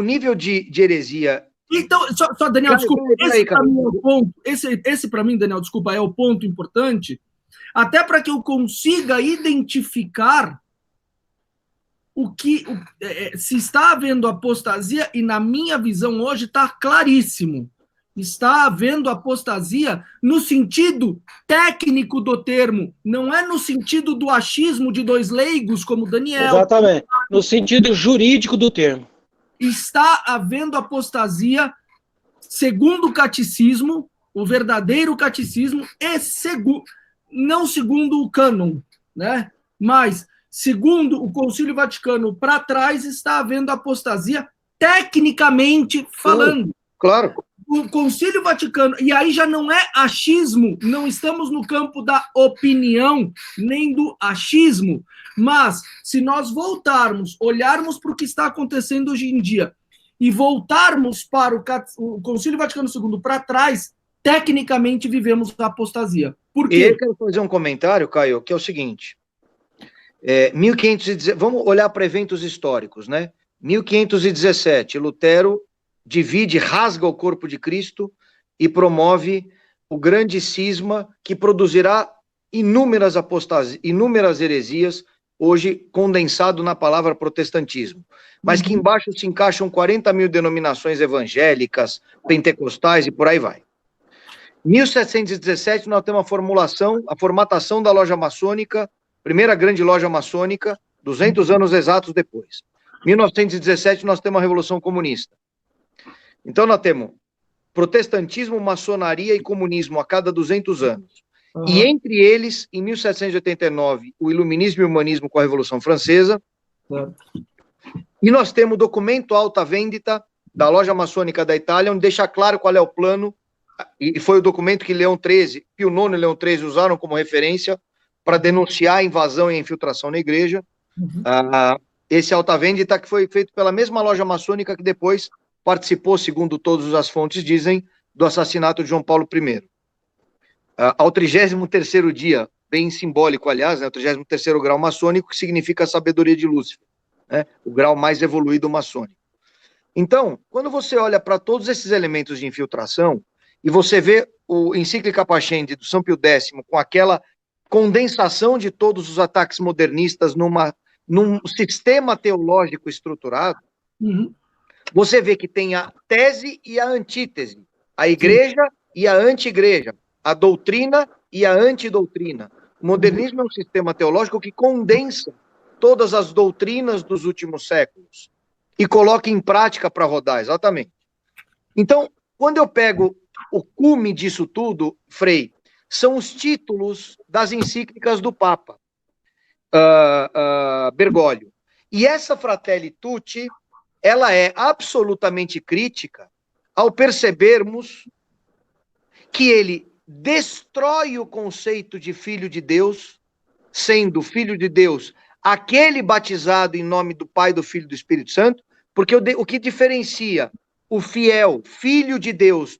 nível de heresia... Então, só Daniel, desculpa, esse para mim, Daniel, desculpa, é o ponto importante, até para que eu consiga identificar se está havendo apostasia, e na minha visão hoje está claríssimo, está havendo apostasia no sentido técnico do termo, não é no sentido do achismo de dois leigos como Daniel. Exatamente, no sentido jurídico do termo. Está havendo apostasia segundo o catecismo, o verdadeiro catecismo, e não segundo o cânon, né? Mas segundo o Concílio Vaticano para trás, está havendo apostasia tecnicamente falando. Claro. O Concílio Vaticano, e aí já não é achismo, não estamos no campo da opinião, nem do achismo, mas se nós voltarmos, olharmos para o que está acontecendo hoje em dia, e voltarmos para o Concílio Vaticano II para trás, tecnicamente vivemos a apostasia. Por quê? E eu quero fazer um comentário, Caio, que é o seguinte, 1517, vamos olhar para eventos históricos, né? 1517, Lutero divide, rasga o corpo de Cristo e promove o grande cisma que produzirá inúmeras apostasias, inúmeras heresias, hoje condensado na palavra protestantismo, mas que embaixo se encaixam 40 mil denominações evangélicas, pentecostais e por aí vai. 1717 nós temos a formatação da loja maçônica, primeira grande loja maçônica, 200 anos exatos depois. 1917 nós temos a Revolução Comunista. Então nós temos protestantismo, maçonaria e comunismo a cada 200 anos. E entre eles, em 1789, o iluminismo e o humanismo com a Revolução Francesa. E nós temos o documento Alta Vendita da loja maçônica da Itália, onde deixa claro qual é o plano, e foi o documento que Leão XIII, Pio IX e Leão XIII usaram como referência para denunciar a invasão e a infiltração na igreja. Esse Alta Vendita que foi feito pela mesma loja maçônica que depois participou, segundo todas as fontes dizem, do assassinato de João Paulo I. Ao 33º dia, bem simbólico, aliás, né, o 33º grau maçônico, que significa a sabedoria de Lúcifer, né, o grau mais evoluído maçônico. Então, quando você olha para todos esses elementos de infiltração, e você vê o Encíclica Pascendi do São Pio X, com aquela condensação de todos os ataques modernistas num sistema teológico estruturado, você vê que tem a tese e a antítese, a igreja e a anti-igreja, a doutrina e a antidoutrina. O modernismo é um sistema teológico que condensa todas as doutrinas dos últimos séculos e coloca em prática para rodar, exatamente. Então, quando eu pego o cume disso tudo, Frei, são os títulos das encíclicas do Papa Bergoglio. E essa Fratelli Tutti, ela é absolutamente crítica ao percebermos que ele destrói o conceito de filho de Deus, sendo filho de Deus aquele batizado em nome do Pai, do Filho e do Espírito Santo, porque o que diferencia o fiel filho de Deus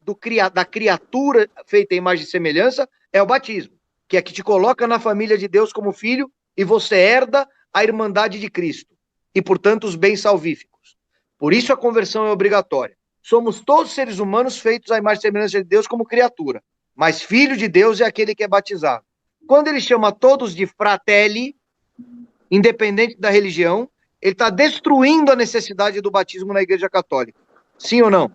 da criatura feita em imagem e semelhança é o batismo, que é que te coloca na família de Deus como filho e você herda a irmandade de Cristo e, portanto, os bens salvíficos. Por isso a conversão é obrigatória. Somos todos seres humanos feitos à imagem e semelhança de Deus como criatura, mas filho de Deus é aquele que é batizado. Quando ele chama todos de fratelli, independente da religião, ele está destruindo a necessidade do batismo na Igreja Católica. Sim ou não?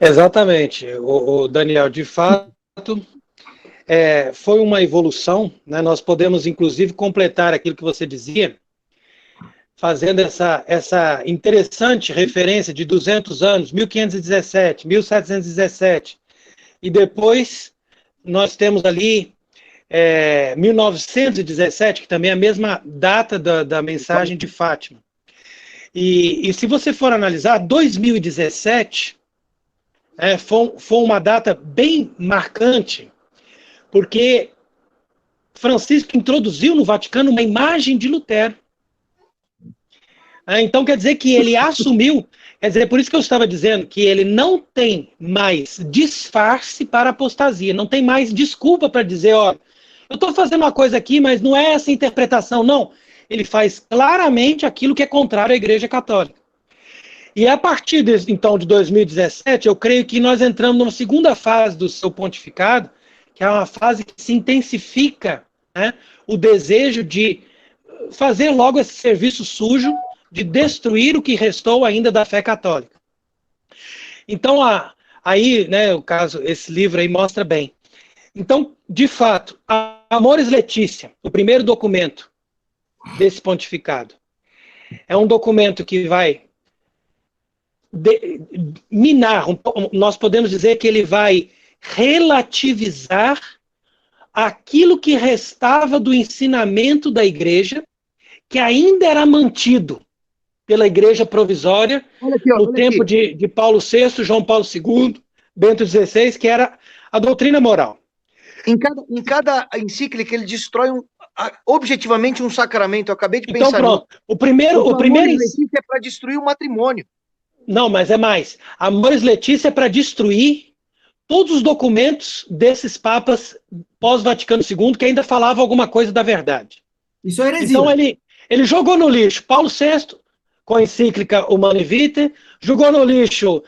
Exatamente, o Daniel, de fato, foi uma evolução, né? Nós podemos, inclusive, completar aquilo que você dizia, fazendo essa interessante referência de 200 anos, 1517, 1717, e depois nós temos ali 1917, que também é a mesma data da mensagem de Fátima. E se você for analisar, 2017 foi uma data bem marcante, porque Francisco introduziu no Vaticano uma imagem de Lutero. Então quer dizer que ele assumiu, por isso que eu estava dizendo que ele não tem mais disfarce para apostasia, não tem mais desculpa para dizer, ó, eu estou fazendo uma coisa aqui, mas não é essa interpretação, não. Ele faz claramente aquilo que é contrário à Igreja Católica. E a partir então de 2017, eu creio que nós entramos numa segunda fase do seu pontificado, que é uma fase que se intensifica, né, o desejo de fazer logo esse serviço sujo, de destruir o que restou ainda da fé católica. Então, aí, né, o caso, esse livro aí mostra bem. Então, de fato, Amoris Laetitia, o primeiro documento desse pontificado, é um documento que vai minar, nós podemos dizer que ele vai relativizar aquilo que restava do ensinamento da igreja, que ainda era mantido pela igreja provisória no tempo de Paulo VI, João Paulo II, Bento XVI, que era a doutrina moral. Em cada encíclica ele destrói objetivamente um sacramento. Eu acabei de pensar. Então pronto, o primeiro Laetitia é para destruir o matrimônio. Não, mas é mais. Amoris Laetitia é para destruir todos os documentos desses papas pós-Vaticano II que ainda falavam alguma coisa da verdade. Isso é heresia. Então ele jogou no lixo Paulo VI com a encíclica Humanae Vitae, jogou no lixo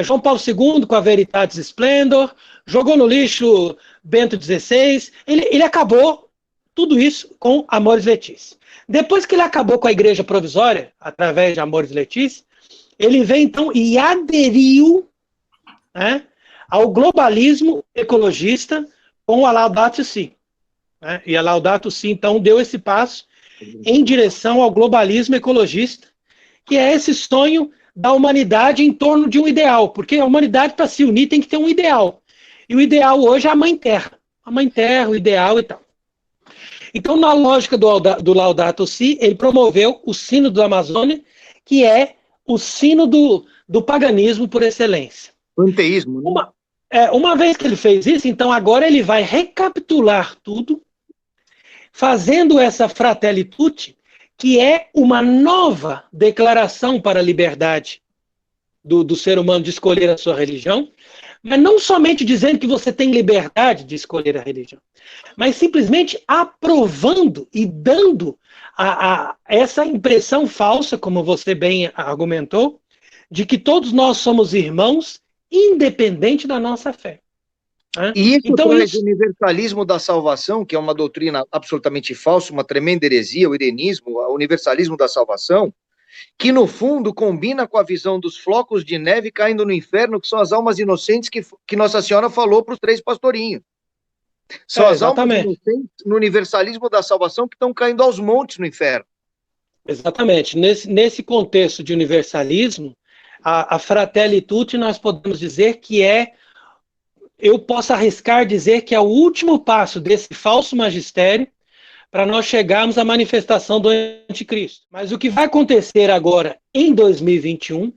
João Paulo II com a Veritatis Splendor, jogou no lixo Bento XVI. Ele acabou tudo isso com Amoris Laetitia. Depois que ele acabou com a igreja provisória, através de Amoris Laetitia, ele vem então e aderiu, né, ao globalismo ecologista com a Laudato Si. Né? E a Laudato Si, então, deu esse passo em direção ao globalismo ecologista, que é esse sonho da humanidade em torno de um ideal, porque a humanidade, para se unir, tem que ter um ideal. E o ideal hoje é a Mãe Terra. A Mãe Terra, o ideal e tal. Então, na lógica do Laudato Si, ele promoveu o Sínodo da Amazônia, que é o sínodo do paganismo por excelência. Panteísmo, né? Uma vez que ele fez isso, então agora ele vai recapitular tudo, fazendo essa Fratelli Tutti, que é uma nova declaração para a liberdade do ser humano de escolher a sua religião, mas não somente dizendo que você tem liberdade de escolher a religião, mas simplesmente aprovando e dando essa impressão falsa, como você bem argumentou, de que todos nós somos irmãos, independente da nossa fé. Né? E isso então, traz o universalismo da salvação, que é uma doutrina absolutamente falsa, uma tremenda heresia, o irenismo, o universalismo da salvação, que no fundo combina com a visão dos flocos de neve caindo no inferno, que são as almas inocentes que Nossa Senhora falou para os 3 pastorinhos. São as almas inocentes no universalismo da salvação que estão caindo aos montes no inferno. Exatamente. Nesse contexto de universalismo, a Fratelli Tutti nós podemos dizer que eu posso arriscar dizer que é o último passo desse falso magistério para nós chegarmos à manifestação do anticristo. Mas o que vai acontecer agora em 2021,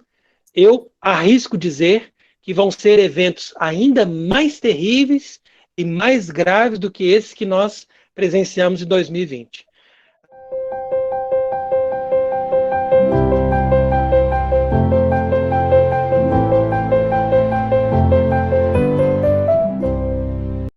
eu arrisco dizer que vão ser eventos ainda mais terríveis e mais graves do que esses que nós presenciamos em 2020.